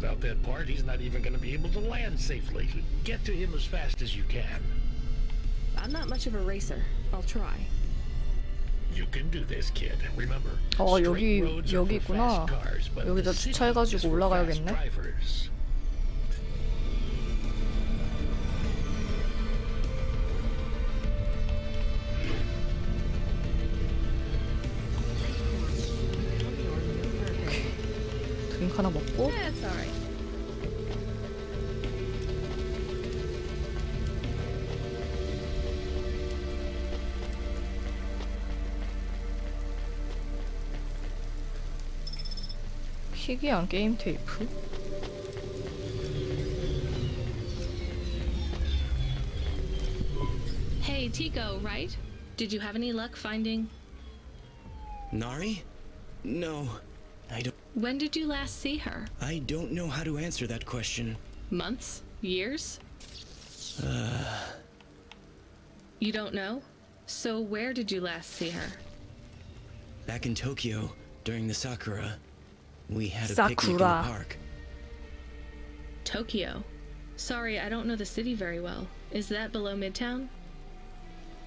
without that part, he's not even going to be able to land safely. Get to him as fast as you can. I'm not much of a racer. I'll try. You can do this, kid. Remember, 여기 straight roads are for 있구나. fast cars, but 여기다 the city 주차해가지고 is for fast 올라가야겠네. drivers. 드링크 하나 먹고. That's alright. 희귀한 게임 테이프? Hey, Tico, right? Did you have any luck finding... Nari? No, I don't. When did you last see her? I don't know how to answer that question. Months? Years? You don't know? So where did you last see her? Back in Tokyo, during the Sakura, we had a picnic in the Sakura. park. Tokyo. Sorry, I don't know the city very well. Is that below Midtown?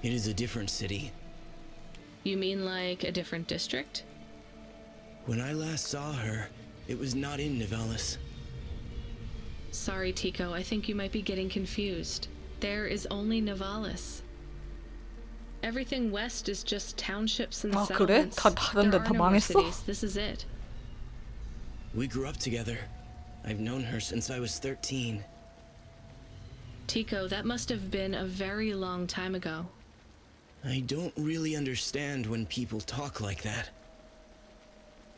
It is a different city. You mean like a different district? When I last saw her, it was not in Nivalis. Sorry, Tico, I think you might be getting confused. There is only Nivalis. Everything west is just townships and 아, 그래? settlements. 다른 데 There 다 are no more 망했어? cities. This is it. We grew up together. I've known her since I was 13. Tico, that must have been a very long time ago. I don't really understand when people talk like that.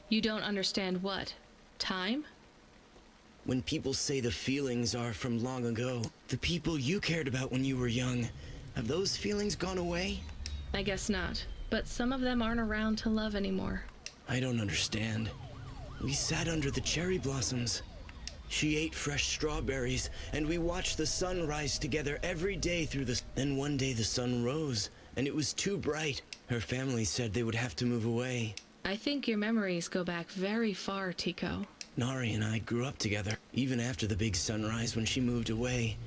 You don't understand what? Time? When people say the feelings are from long ago, the people you cared about when you were young, have those feelings gone away? I guess not. But some of them aren't around to love anymore. I don't understand. We sat under the cherry blossoms. She ate fresh strawberries, and we watched the sun rise together every day through the... Then one day the sun rose, and it was too bright. Her family said they would have to move away. I think your memories go back very far, Tico. Nari and I grew up together, even after the big sunrise when she moved away.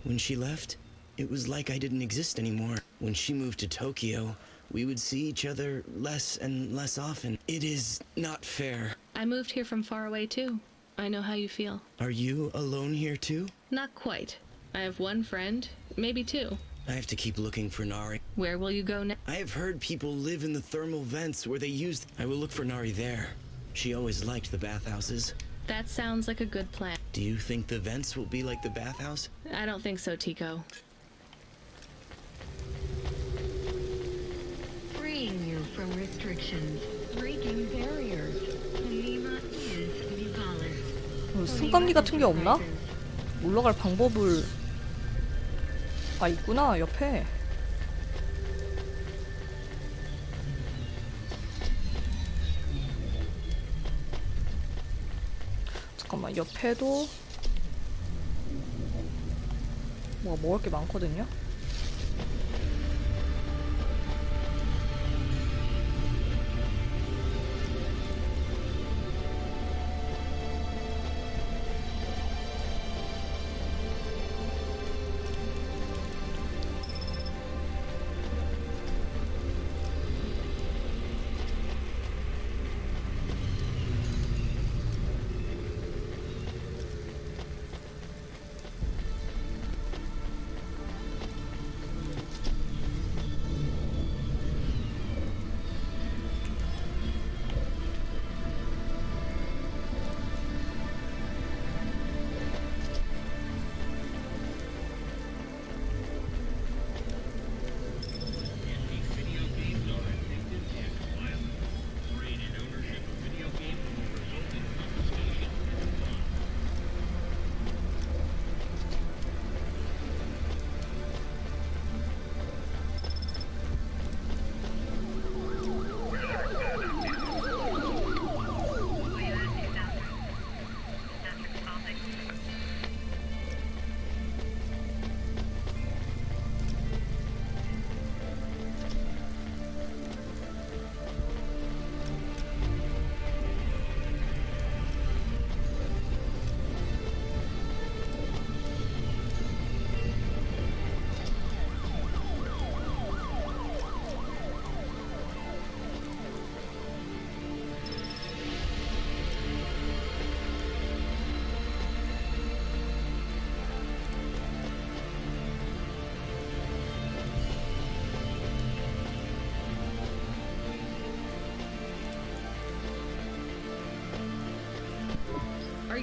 When she left, it was like I didn't exist anymore. When she moved to Tokyo, we would see each other less and less often. It is not fair. I moved here from far away too. I know how you feel. Are you alone here too? Not quite. I have one friend, maybe two. I have to keep looking for Nari. Where will you go next? I have heard people live in the thermal vents where they use... I will look for Nari there. She always liked the bathhouses. That sounds like a good plan. Do you think the vents will be like the bathhouse? I don't think so, Tico. Freeing you from restrictions, breaking barriers. Lima is Nivalis. 승강기 같은 게 없나? 올라갈 방법을... 아, 있구나, 옆에. 잠깐만, 옆에도 뭐가 먹을 게 많거든요?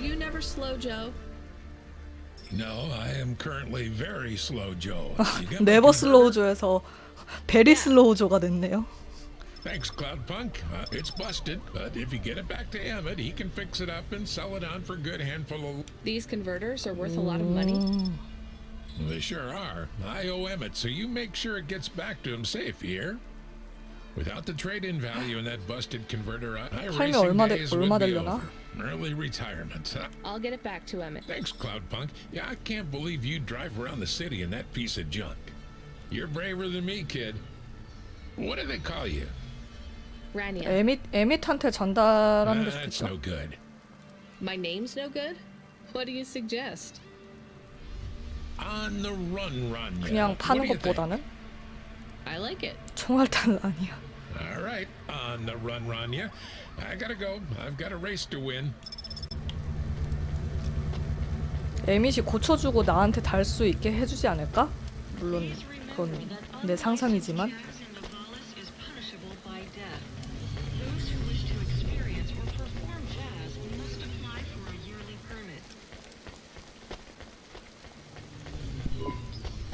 you never slow, Joe? No, I am currently very slow, Joe. 네버 슬로우 조에서 베리 슬로우 조가 됐네요. Thanks, Cloudpunk. It's busted, but if you get it back to Emmett, he can fix it up and sell it on for a good handful of... These converters are worth a lot of money. They sure are. I owe Emmett, so you make sure it gets back to him safe here. Without the trade-in value in that busted converter, 팔면 얼마 되려나? Early retirement. I'll get it back to Emmett. Thanks, Cloudpunk. Yeah, I can't believe you drive around the city in that piece of junk. You're braver than me, kid. What do they call you? Rania. 에밋한테 전달하는 게 That's 좋겠죠. no good. My name's no good? What do you suggest? On the run, Rania. 그냥 What 파는 do you think? 것보다는 I like it. 총알탄 아니야. All right, on the run, Rania. I gotta go. I've got a race to win. 에밋이 고쳐주고 나한테 달 수 있게 해주지 않을까? 물론 그건 내 상상이지만.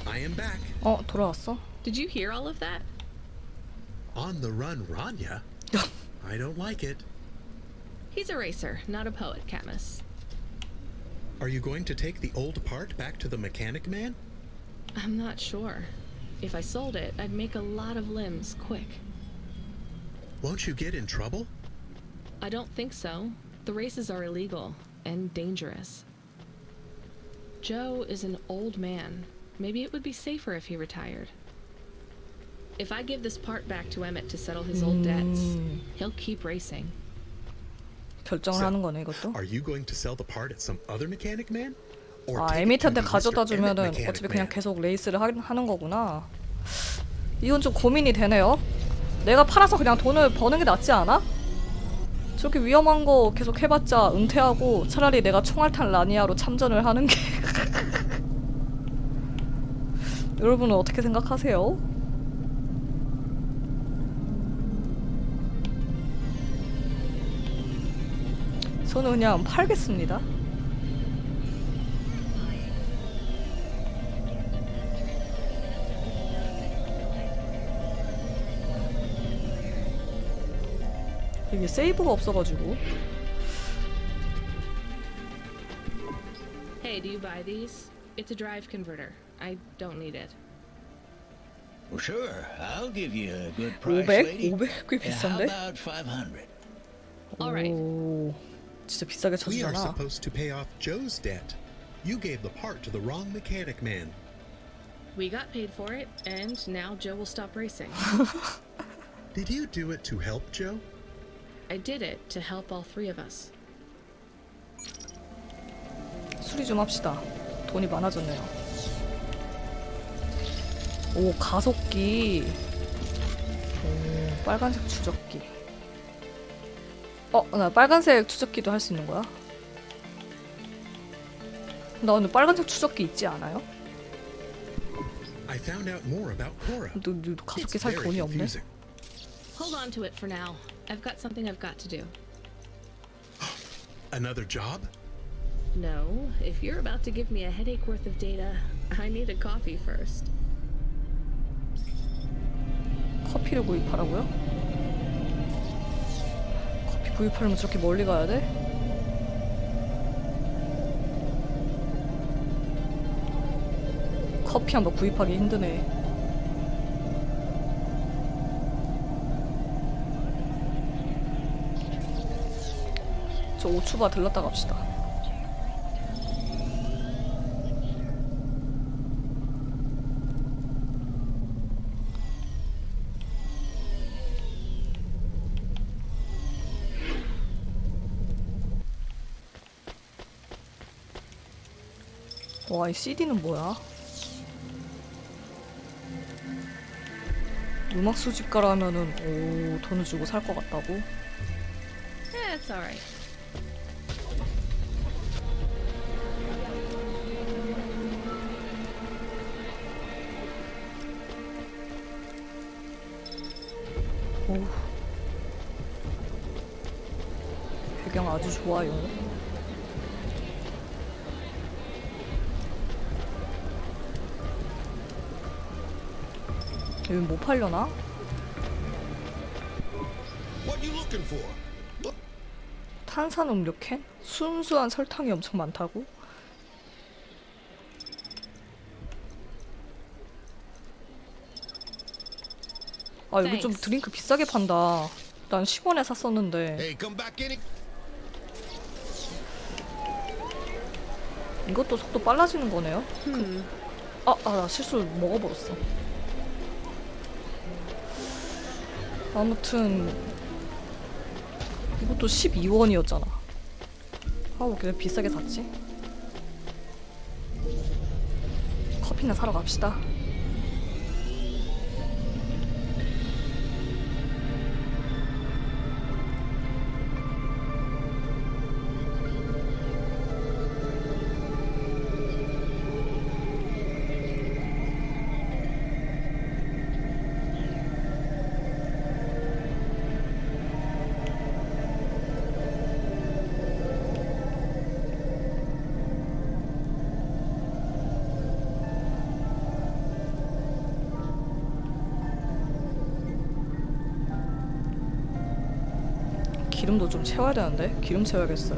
I am back. 돌아왔어? Did you hear all of that? On the run, Rania. I don't like it. He's a racer, not a poet, Camus. Are you going to take the old part back to the mechanic man? I'm not sure. If I sold it, I'd make a lot of limbs quick. Won't you get in trouble? I don't think so. The races are illegal and dangerous. Joe is an old man. Maybe it would be safer if he retired. If I give this part back to Emmett to settle his old debts, he'll keep racing. 결정을 So, 하는 거네 이것도. Are you going to sell the part at some other mechanic man? Or 아, take it to 에밋한테 the 가져다 Mr. Emmett 주면은 mechanic 어차피 그냥 man? 계속 레이스를 하는 거구나. 이건 좀 고민이 되네요. 내가 팔아서 그냥 돈을 버는 게 낫지 않아? 저렇게 위험한 거 계속 해봤자 은퇴하고 차라리 내가 총알탄 라니아로 참전을 하는 게. 여러분은 어떻게 생각하세요? 저는 그냥 팔겠습니다. 이게 세이브가 없어가지고. Hey, do you buy these? It's a drive converter. I don't need it. Well, sure. I'll give you a good price, 500? lady. 500? 꽤 How 비싼데? about 500? Alright. 오, 진짜 비싸게 We are 쳐주잖아. supposed to pay off Joe's debt. You gave the part to the wrong mechanic man. We got paid for it, and now Joe will stop racing. Did you do it to help Joe? I did it to help all three of us. 수리 좀 합시다. 돈이 많아졌네요. 오, 가속기. 오, 빨간색 추적기. 나 빨간색 추적기도 할 수 있는 거야? 나 오늘 빨간색 추적기 있지 않아요? I found out more about Korra. 너 가속기 It's 살 very 돈이 없네? confusing. Hold on to it for now. I've got something I've got to do. Another job? No, if you're about to give me a headache worth of data, I need a coffee first. 커피를 구입하라고요? 커피 구입하려면 저렇게 멀리 가야 돼? 커피 한번 구입하기 힘드네. 저 오추바 들렀다 갑시다. 와, 이 CD는 뭐야? 음악 수집가라 하면은 오, 돈을 주고 살 것 같다고? It's alright. 오. 배경 아주 좋아요. 여기 뭐 팔려나? What you looking for? 탄산음료 캔? 순수한 설탕이 엄청 많다고? 아 여기 좀 드링크 비싸게 판다. 난 10원에 샀었는데. Hey, come back in. 이것도 속도 빨라지는 거네요? 나 실수로 먹어버렸어. 아무튼 이것도 12원이었잖아. 왜 이렇게 비싸게 샀지? 커피나 사러 갑시다. 기름도 좀 채워야 되는데? 기름 채워야겠어요.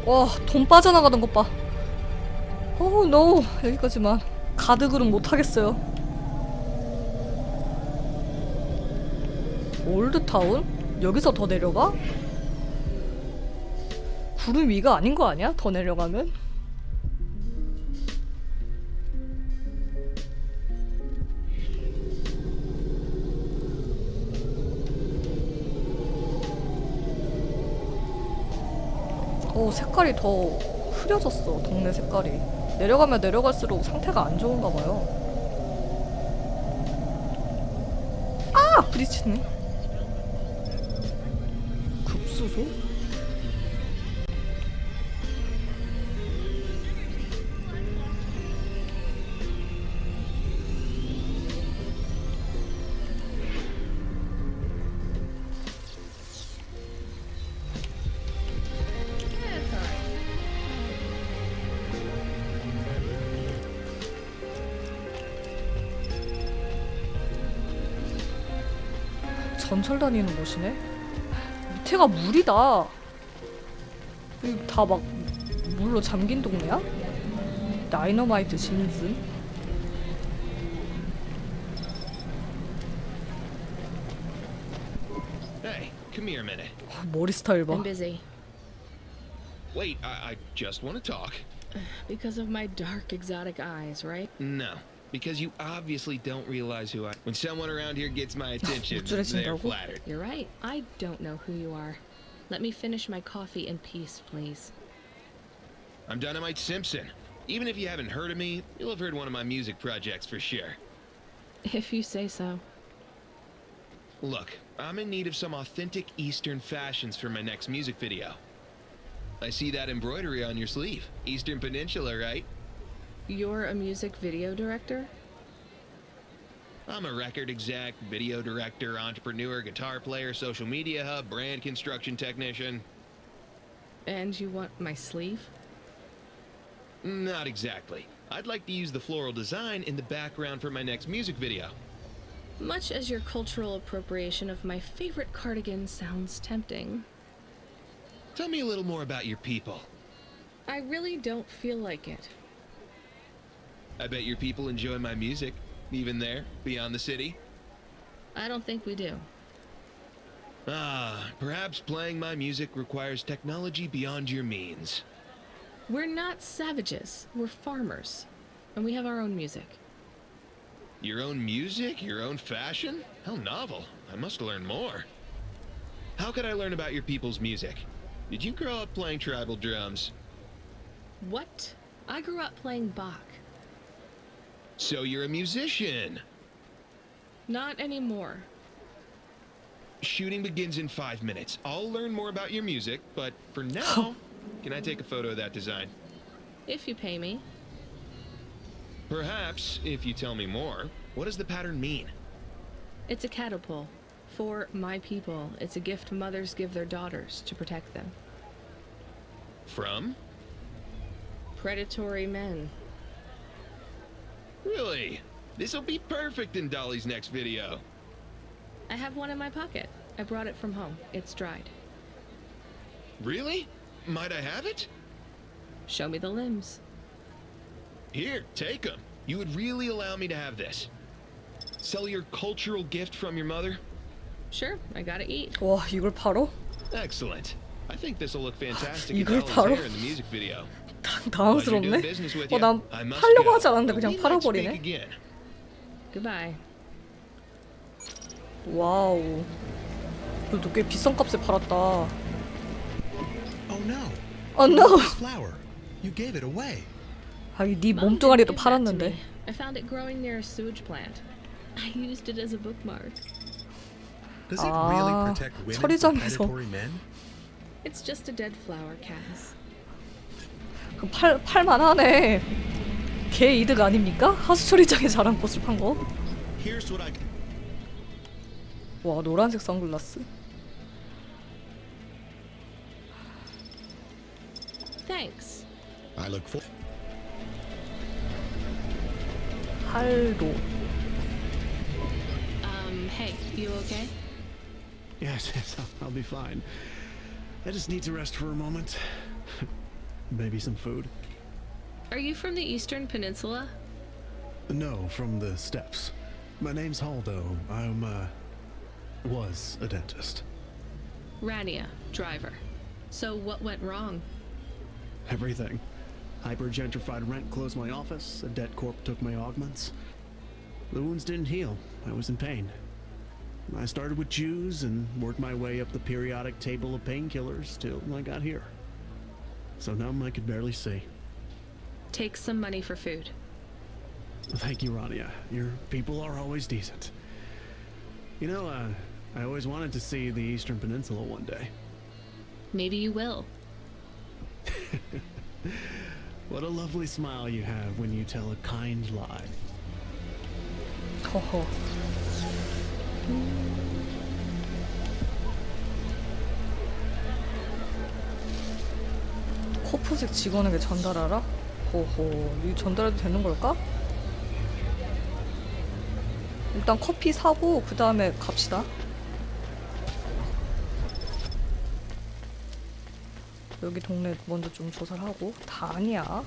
와, 돈 빠져나가던 것 봐. 노. 여기까지만. 가득으로는 못하겠어요. 올드타운? 여기서 더 내려가? 구름 위가 아닌 거 아니야? 더 내려가면? 색깔이 더 흐려졌어. 동네 색깔이. 내려가면 내려갈수록 상태가 안 좋은가 봐요. 부딪히네. 급수소? 전철 다니는 곳이네? 밑에가 물이다. 여기 다 막 물로 잠긴 동네야? 다이너마이트 신슨? Hey, come here a minute. 머리 스타일 봐. I'm busy. Wait, I just want to talk. Because of my dark, exotic eyes, right? No, because you obviously don't realize who I. When someone around here gets my attention, they're flattered. You're right. I don't know who you are. Let me finish my coffee in peace, please. I'm Dynamite Simpson. Even if you haven't heard of me, you'll have heard one of my music projects for sure. If you say so. Look, I'm in need of some authentic Eastern fashions for my next music video. I see that embroidery on your sleeve. Eastern Peninsula, right? You're a music video director? I'm a record exec, video director, entrepreneur, guitar player, social media hub, brand construction technician. And you want my sleeve? Not exactly. I'd like to use the floral design in the background for my next music video. Much as your cultural appropriation of my favorite cardigan sounds tempting. Tell me a little more about your people. I really don't feel like it. I bet your people enjoy my music, even there, beyond the city. I don't think we do. Perhaps playing my music requires technology beyond your means. We're not savages. We're farmers. And we have our own music. Your own music? Your own fashion? How novel. I must learn more. How could I learn about your people's music? Did you grow up playing tribal drums? What? I grew up playing Bach. So you're a musician. Not anymore. Shooting begins in 5 minutes. I'll learn more about your music, but for now, can I take a photo of that design? If you pay me. Perhaps, if you tell me more, what does the pattern mean? It's a catapult. For my people, it's a gift mothers give their daughters to protect them. From? Predatory men. Really? This'll be perfect in Dolly's next video. I have one in my pocket. I brought it from home. It's dried. Really? Might I have it? Show me the limbs. Here, take them. You would really allow me to have this? Sell your cultural gift from your mother? Sure, I gotta eat. 와, 이걸 팔어? Excellent. I think this'll look fantastic in 이걸 Dolly's 팔어? hair in the music video. 당황스럽네. Pleasure doing business with 난 you. I must 팔려고 go. 하지 않았는데 But 그냥 we might speak 팔아버리네. again. Goodbye. 와우. 그래도 꽤 비싼 값에 팔았다. Oh no. Oh no. This flower. You gave it away. 아니 네 Mom 몸뚱아리도 didn't give that to 팔았는데. me. I found it growing near a sewage plant. I used it as a bookmark. Does it really 아, protect women from 처리장에서. predatory men? It's just a dead flower, Cass. 그럼 팔만하네. 개 이득 아닙니까? 하수처리장에 자란 꽃을 판 거. Here's what I 와, 노란색 선글라스. Thanks. I look for. 할도. Hey, you okay? Yes, I'll be fine. I just need to rest for a moment. Maybe some food. Are you from the Eastern Peninsula? No, from the steppes. My name's Haldo. Was a dentist. Rania, driver. So what went wrong? Everything. Hyper-gentrified rent closed my office, a debt corp took my augments. The wounds didn't heal. I was in pain. I started with Jews and worked my way up the periodic table of painkillers till I got here. So numb I could barely see. Take some money for food. Thank you, Rania. Your people are always decent. You know, I always wanted to see the Eastern Peninsula one day. Maybe you will. What a lovely smile you have when you tell a kind lie. 허허. 코프색 직원에게 전달하라? 호호, 이 전달해도 되는 걸까? 일단 커피 사고 그 다음에 갑시다. 여기 동네 먼저 좀 조사를 하고. 다 아니야.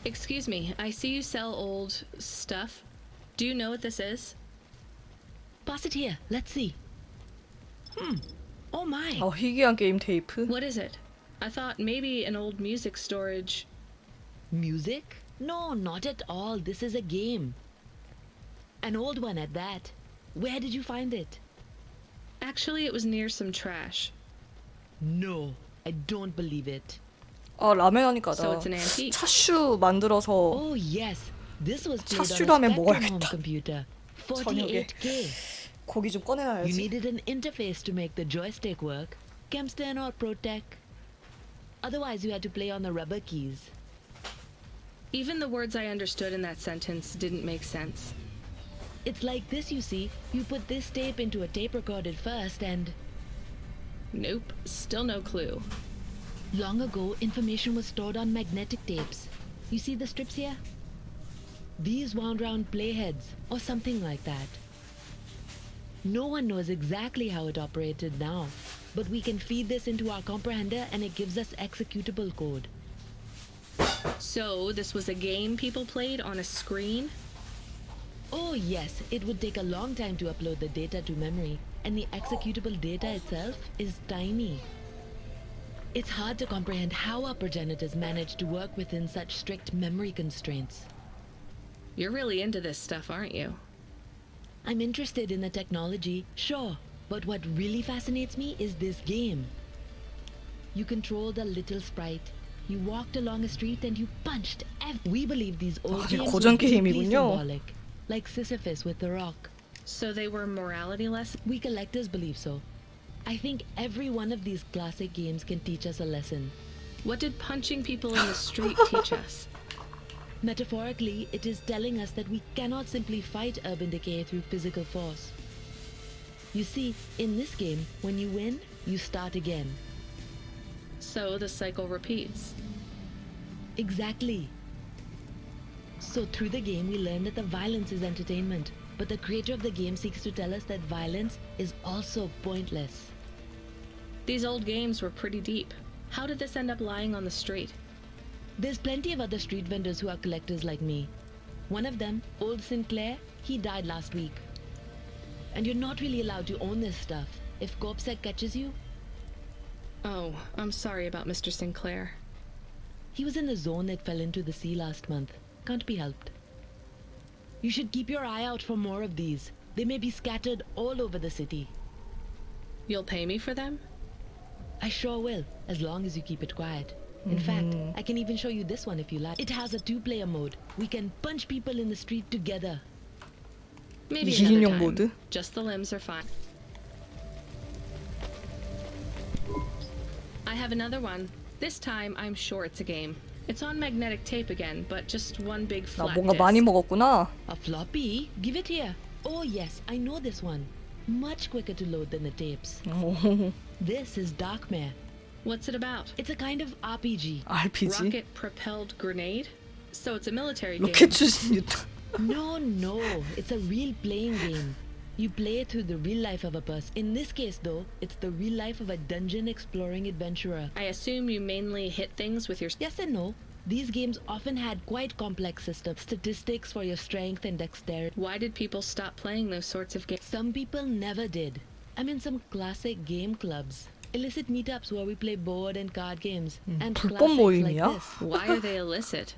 Excuse me, I see you sell old stuff. Do you know what this is? Pass it here. Let's see. Oh my. 희귀한 게임 테이프. What is it? I thought maybe an old music storage. Music? No, not at all. This is a game. An old one at that. Where did you find it? Actually, it was near some trash. No, I don't believe it. 아, 라멘 하니까 So 나 it's an antique. 차슈 만들어서 Oh yes, this was played on 차슈라면 a Spectrum home 먹어야겠다. computer. 저녁에 48K. 고기 좀 You 꺼내놔야지. needed an interface to make the joystick work. Kempston or Protec. Otherwise, you had to play on the rubber keys. Even the words I understood in that sentence didn't make sense. It's like this, you see. You put this tape into a tape recorder first and... Nope, still no clue. Long ago, information was stored on magnetic tapes. You see the strips here? These wound round playheads, or something like that. No one knows exactly how it operated now. but we can feed this into our comprehender and it gives us executable code. So, this was a game people played on a screen? Oh yes, it would take a long time to upload the data to memory, and the executable data itself is tiny. It's hard to comprehend how our progenitors managed to work within such strict memory constraints. You're really into this stuff, aren't you? I'm interested in the technology, sure, but what really fascinates me is this game. You controlled a little sprite. You walked along a street and you punched. We believe these old 이게 games 고전 were deeply 게임이군요. symbolic, like Sisyphus with the rock. So they were morality lessons? We collectors believe so. I think every one of these classic games can teach us a lesson. What did punching people in the street teach us? Metaphorically, it is telling us that we cannot simply fight urban decay through physical force. You see, in this game, when you win, you start again. So the cycle repeats. Exactly. So through the game, we learn that the violence is entertainment, but the creator of the game seeks to tell us that violence is also pointless. These old games were pretty deep. How did this end up lying on the street? There's plenty of other street vendors who are collectors like me. One of them, Old Sinclair, he died last week. And you're not really allowed to own this stuff. If Corpsec catches you, Oh, I'm sorry about Mr. Sinclair. he was in the zone that fell into the sea last month. Can't be helped. You should keep your eye out for more of these. They may be scattered all over the city. You'll pay me for them? I sure will, as long as you keep it quiet. In fact, I can even show you this one if you like. It has a 2-player mode. We can punch people in the street together. Maybe 2인용 another time. 모드? Just the limbs are fine. I have another one. This time, I'm sure it's a game. It's on magnetic tape again, but just one big 나 flat 뭔가 disc. 많이 먹었구나. A floppy? Give it here. Oh yes, I know this one. Much quicker to load than the tapes. This is Darkmare. What's it about? It's a kind of RPG. RPG? Rocket-propelled grenade? So it's a military game. 로켓 출신 유튜브. No, it's a real playing game. You play it through the real life of a person. In this case though, it's the real life of a dungeon exploring adventurer. I assume you mainly hit things with your... Yes and no. These games often had quite complex systems, statistics for your strength and dexterity. Why did people stop playing those sorts of games? Some people never did. I'm in some classic game clubs. Illicit meetups where we play board and card games. And 불법 classics like 모임이야? this. Why are they illicit?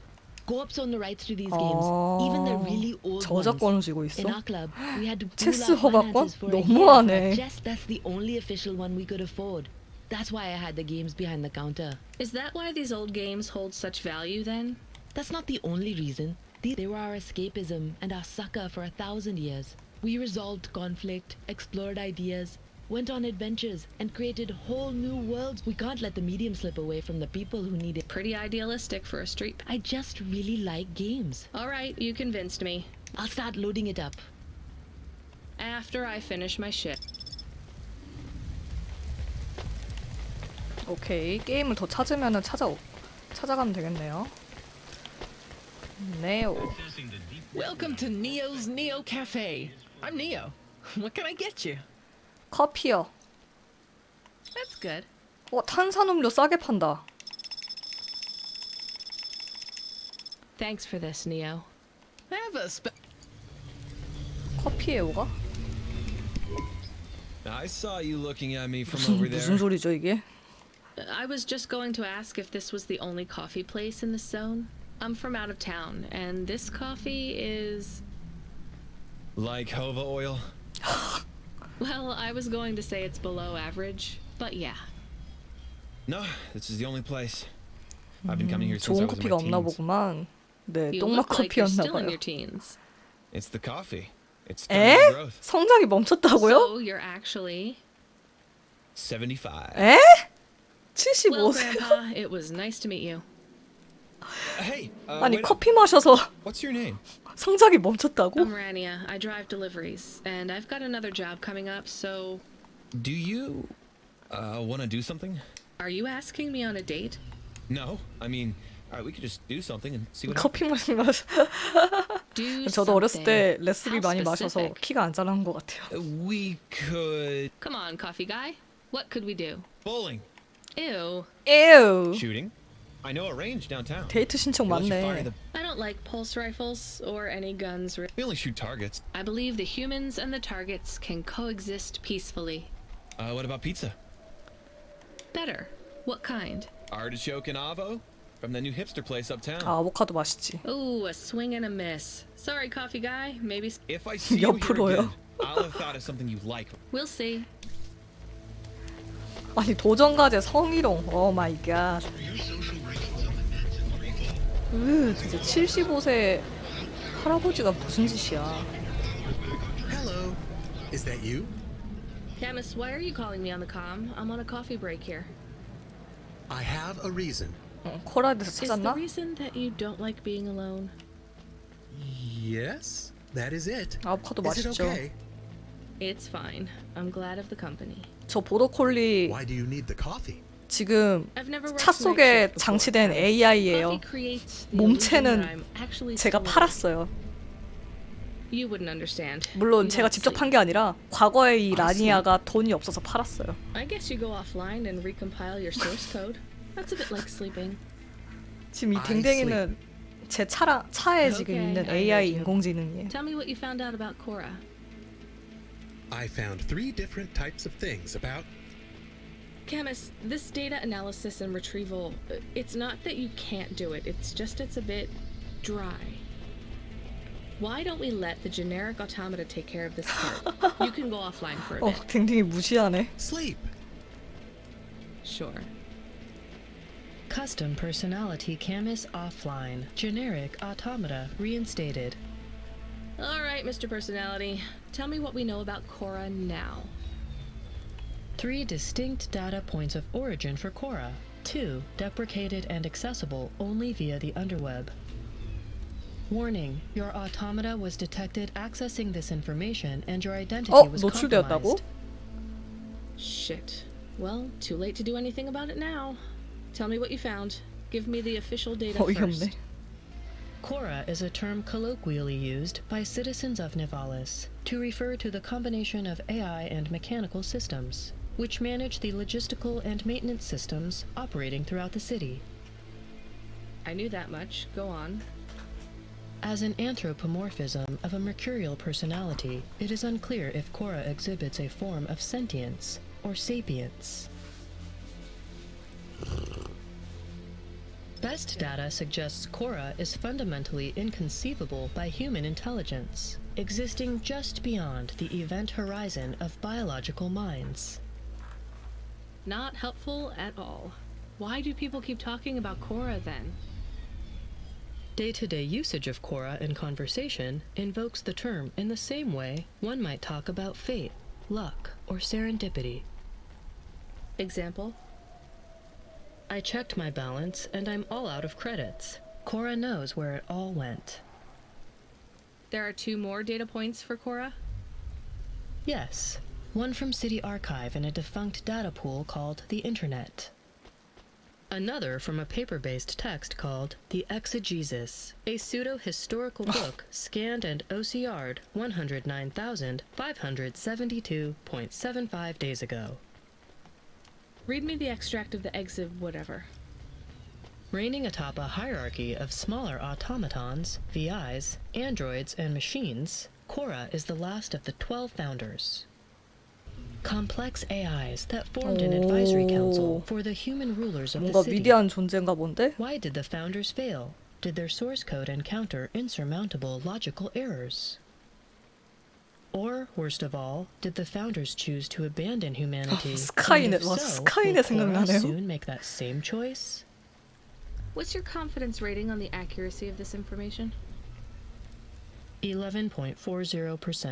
Co-ops own the rights to these games, even the really old 저작권을 ones. 쥐고 있어? In our club, we had to pool 체스 our 허가권? finances for a year, 너무하네. but just that's the only official one we could afford. That's why I had the games behind the counter. Is that why these old games hold such value then? That's not the only reason. They were our escapism and our succor for 1,000 years. We resolved conflict, explored ideas, went on adventures, and created whole new worlds. We can't let the medium slip away from the people who need it. Pretty idealistic for a street. I just really like games. Alright, you convinced me. I'll start loading it up. After I finish my shit. 오케이, 게임을 더 찾으면은 찾아가면 되겠네요. 네오. Welcome to Neo's Neo Cafe. I'm Neo. What can I get you? 커피요. That's good. 탄산음료 싸게 판다. Thanks for this, Neo. Have a 커피에요가? I saw you looking at me from over there. 무슨 소리죠 이게? I was just going to ask if this was the only coffee place in this zone. I'm from out of town, and this coffee is... Like Hova oil? Well, I was going to say it's below average, but yeah. No, this is the only place. I've been coming here since I 좋은 was in 커피가 my 없나 teens. 보구만. 네, You 똥맛 look like you're 커피였나 still in 봐요. your teens. It's the coffee. It's 에? starting growth. 성장이 멈췄다고요? So you're actually... 75. 에? Well, 75세? Grandpa, it was nice to meet you. Hey, 아니 wait up. 커피 마셔서 What's your name? 성장이 멈췄다고? I'm Rania. I drive deliveries, and I've got another job coming up, so... Do you want to do something? Are you asking me on a date? No, I mean, we could just do something and see what 커피 마시면서 Do 저도 어렸을 때 something. 레시피 How 많이 마셔서 specific? 키가 안 자란 것 같아요. We could... Come on, coffee guy. What could we do? Bowling. Ew. 에우. Shooting. I know a range downtown. 데이트 신청 We'll let you fire 많네. the- I don't like pulse rifles or any guns. We only shoot targets. I believe the humans and the targets can coexist peacefully. What about pizza? Better. What kind? Artichoke and avo? From the new hipster place uptown. 아, 아보카도 맛있지. Ooh, a swing and a miss. Sorry, coffee guy. Maybe If I see you here 옆으로요. again, I'll have thought of something you like. we'll see. 아니 도전과제 성희롱. 오 마이 갓. 진짜 75세 할아버지가 무슨 짓이야. Hello. Is that you? Camus, why are you calling me on the comm? I'm on a coffee break here. I have a reason. 코라에서 Is the 찾았나? reason that you don't like being alone? Yes, that is it. 아보카도 Is it 맛있죠. okay? It's fine. I'm glad of the company. 저 보더콜리 Why do you need the coffee? 지금 I've never worked 차 night 속에 shift before. 장치된 AI예요. Coffee creates the illusion that 몸체는 I'm actually 제가 still awake. 팔았어요. You wouldn't understand. 물론 You 제가 don't 직접 sleep. 판 게 아니라 과거에 이 라니아가 돈이 없어서 팔았어요. I guess you go offline and recompile your source code. That's a bit like sleeping. 지금 이 I 댕댕이는 제 차에 지금 Okay, 있는 I AI heard you. 인공지능이에요. Tell me what you found out about Korra. I found 3 different types of things about. Camus, this data analysis and retrieval, it's not that you can't do it, it's just it's a bit dry. Why don't we let the generic automata take care of this part? You can go offline for a bit. 댕댕이 무시하네. Sleep. Sure. Custom personality Camus offline. Generic automata reinstated. All right, Mr. Personality. Tell me what we know about Korra now. 3 distinct data points of origin for Korra. 2 deprecated and accessible only via the underweb. Warning, your automata was detected accessing this information and your identity was 노출되었다고? compromised. Shit. Well, too late to do anything about it now. Tell me what you found. Give me the official data first. 어이없네. Korra is a term colloquially used by citizens of Nivalis to refer to the combination of AI and mechanical systems, which manage the logistical and maintenance systems operating throughout the city. I knew that much. Go on. As an anthropomorphism of a mercurial personality, it is unclear if Korra exhibits a form of sentience or sapience. Best data suggests Korra is fundamentally inconceivable by human intelligence, existing just beyond the event horizon of biological minds. Not helpful at all. Why do people keep talking about Korra then? Day-to-day usage of Korra in conversation invokes the term in the same way one might talk about fate, luck, or serendipity. Example? I checked my balance and I'm all out of credits. Korra knows where it all went. There are 2 more data points for Korra? Yes, one from City Archive in a defunct data pool called the Internet. Another from a paper-based text called The Exegesis, a pseudo-historical book scanned and OCR'd 109,572.75 days ago. Read me the extract of the exib whatever. Reigning atop a hierarchy of smaller automatons, VIs, androids, and machines, Korra is the last of the 12 founders. Complex AIs that formed an advisory council for the human rulers of the 뭔가 city. 위대한 존재인가 본데? Why did the founders fail? Did their source code encounter insurmountable logical errors? Or, worst of all, did the founders choose to abandon humanity? 스카이넷. And if 와, so, 스카이넷 will Korra 생각나네요. soon make that same choice? What's your confidence rating on the accuracy of this information? 11.40%.